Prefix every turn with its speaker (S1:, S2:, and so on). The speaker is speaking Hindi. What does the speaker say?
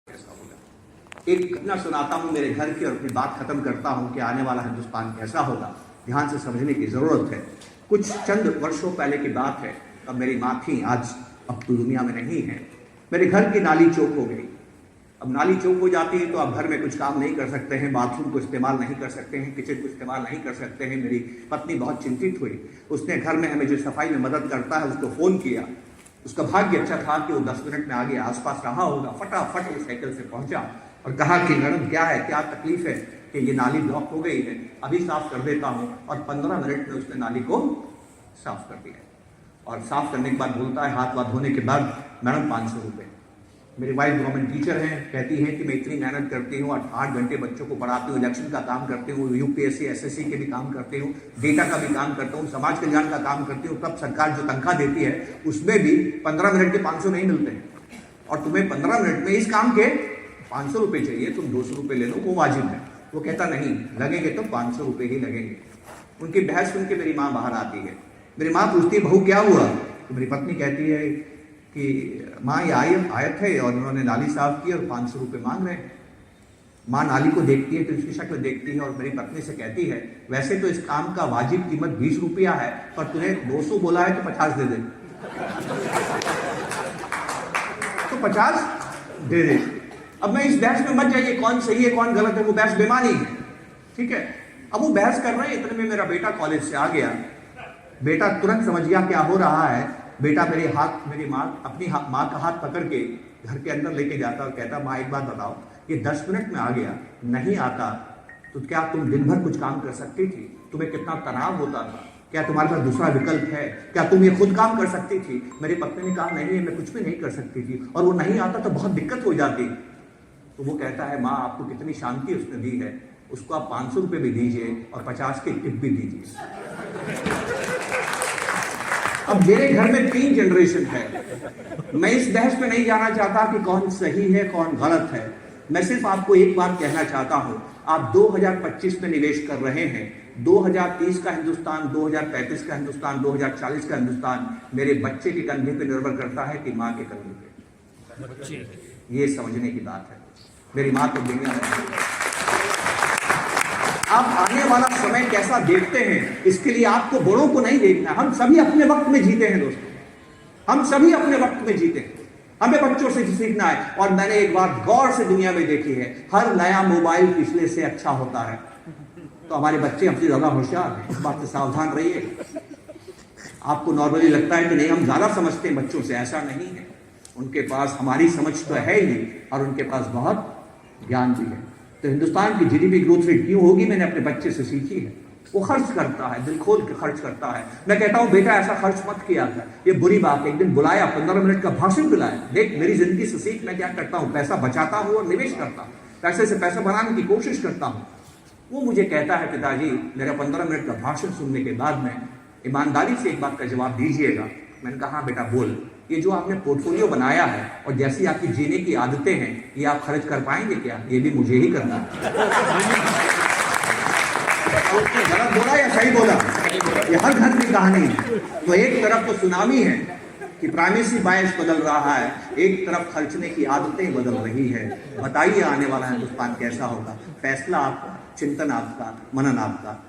S1: कैसा होगा। एक घटना सुनाता हूँ मेरे घर की और अपनी बात खत्म करता हूँ कि आने वाला हिंदुस्तान कैसा होगा। ध्यान से समझने की जरूरत है। कुछ चंद वर्षों पहले की बात है, तब मेरी माँ थी, आज अब तो दुनिया में नहीं है। मेरे घर की नाली चौक हो गई। अब नाली चौक हो जाती है तो आप घर में कुछ काम नहीं कर सकते हैं, बाथरूम को इस्तेमाल नहीं कर सकते हैं, किचन को इस्तेमाल नहीं कर सकते हैं। मेरी पत्नी बहुत चिंतित हुई। उसने घर में हमें जो सफाई में मदद करता है उसको फ़ोन किया। उसका भाग्य अच्छा था कि वो 10 मिनट में आगे आसपास रहा होगा। फटाफट वो साइकिल से पहुंचा और कहा कि मैडम क्या है, क्या तकलीफ है कि ये नाली ब्लॉक हो गई है, अभी साफ कर देता हूँ। और 15 मिनट में उसने नाली को साफ कर दिया। और साफ करने के बाद बोलता है, हाथ वाथ धोने के बाद, मैडम 500 रुपये। मेरी वाइफ गवर्नमेंट टीचर हैं, कहती हैं कि मैं इतनी मेहनत करती हूँ, 8 घंटे बच्चों को पढ़ाती हूँ, इलेक्शन का काम करती हूँ, यूपीएससी एसएससी के भी काम करती हूँ, डेटा का भी काम करता हूँ, समाज कल्याण का काम करती हूँ, तब सरकार जो तनख्वाह देती है उसमें भी 15 मिनट के 500 नहीं मिलते हैं। और तुम्हें 15 मिनट में इस काम के 500 रुपये चाहिए, तुम 200 रुपये ले लो, वो वाजिब है। वो कहता नहीं, लगेंगे तो 500 रुपये ही लगेंगे। उनकी बहस सुन के मेरी माँ बाहर आती है। मेरी माँ पूछती है, बहू क्या हुआ? तो मेरी पत्नी कहती है कि माँ ये आयत है और उन्होंने नाली साफ की और 500 रुपये मांग रहे हैं। माँ नाली को देखती है तो इसकी शक्ल देखती है और मेरी पत्नी से कहती है, वैसे तो इस काम का वाजिब कीमत 20 रुपया है, पर तूने 200 बोला है तो 50 दे दे। तो 50 दे दे। अब मैं इस बहस में मत जाइए कौन सही है कौन गलत है, वो बहस बेमानी है, ठीक है। अब वो बहस कर रहे हैं, इतने में मेरा बेटा कॉलेज से आ गया। बेटा तुरंत समझ गया क्या हो रहा है। बेटा मेरी माँ अपनी माँ का हाथ पकड़ के घर के अंदर लेके जाता और कहता, माँ एक बात बताओ, ये 10 मिनट में आ गया, नहीं आता तो क्या तुम दिन भर कुछ काम कर सकती थी? तुम्हें कितना तनाव होता था? क्या तुम्हारे पास दूसरा विकल्प है? क्या तुम ये खुद काम कर सकती थी? मेरी पत्नी ने कहा, नहीं मैं कुछ भी नहीं कर सकती थी, और वो नहीं आता तो बहुत दिक्कत हो जाती। तो वो कहता है, माँ आपको कितनी शांति उसने दी है, उसको आप 500 रुपये भी दीजिए और 50 के टिप भी दीजिए। अब मेरे घर में 3 जनरेशन है। मैं इस बहस में नहीं जाना चाहता कि कौन सही है कौन गलत है। मैं सिर्फ आपको एक बात कहना चाहता हूं, आप 2025 में निवेश कर रहे हैं। 2030 का हिंदुस्तान, 2035 का हिंदुस्तान, 2040 का हिंदुस्तान मेरे बच्चे के कंधे पे निर्भर करता है कि माँ के कंधे पे। ये समझने की बात है। मेरी माँ तो दुनिया में। आप आने वाला समय कैसा देखते हैं, इसके लिए आपको बड़ों को नहीं देखना। हम सभी अपने वक्त में जीते हैं दोस्तों, हम सभी अपने वक्त में जीते हैं। हमें बच्चों से सीखना है। और मैंने एक बात गौर से दुनिया में देखी है, हर नया मोबाइल पिछले से अच्छा होता है। तो हमारे बच्चे हमसे ज्यादा होशियार हैं, इस बात से सावधान रहिए। आपको नॉर्मली लगता है कि नहीं हम ज्यादा समझते हैं बच्चों से, ऐसा नहीं है। उनके पास हमारी समझ तो है ही, और उनके पास बहुत ज्ञान भी है। तो हिंदुस्तान की जीडीपी ग्रोथ रेट क्यों होगी, मैंने अपने बच्चे से सीखी है। वो खर्च करता है, दिल खोल के खर्च करता है। मैं कहता हूँ, बेटा ऐसा खर्च मत किया था, ये बुरी बात है। एक दिन बुलाया, 15 मिनट का भाषण दिलाया, देख मेरी जिंदगी से सीख मैं क्या करता हूँ, पैसा बचाता हूँ और निवेश करता हूँ, पैसे से पैसा बनाने की कोशिश करता हूँ। वो मुझे कहता है, पिताजी मेरा 15 मिनट का भाषण सुनने के बाद में ईमानदारी से एक बात का जवाब दीजिएगा। मैंने कहा, बेटा बोल, ये जो आपने पोर्टफोलियो बनाया है और जैसी आपकी जीने की आदतें हैं, ये आप खर्च कर पाएंगे क्या? ये भी मुझे ही करना है। गलत बोला या सही बोला? ये हर घर की कहानी है। तो एक तरफ तो सुनामी है कि प्राइमेसी बायस बदल रहा है, एक तरफ खर्चने की आदतें बदल रही है। बताइए आने वाला हिंदुस्तान कैसा होगा? फैसला आपका, चिंतन आपका, मनन आपका।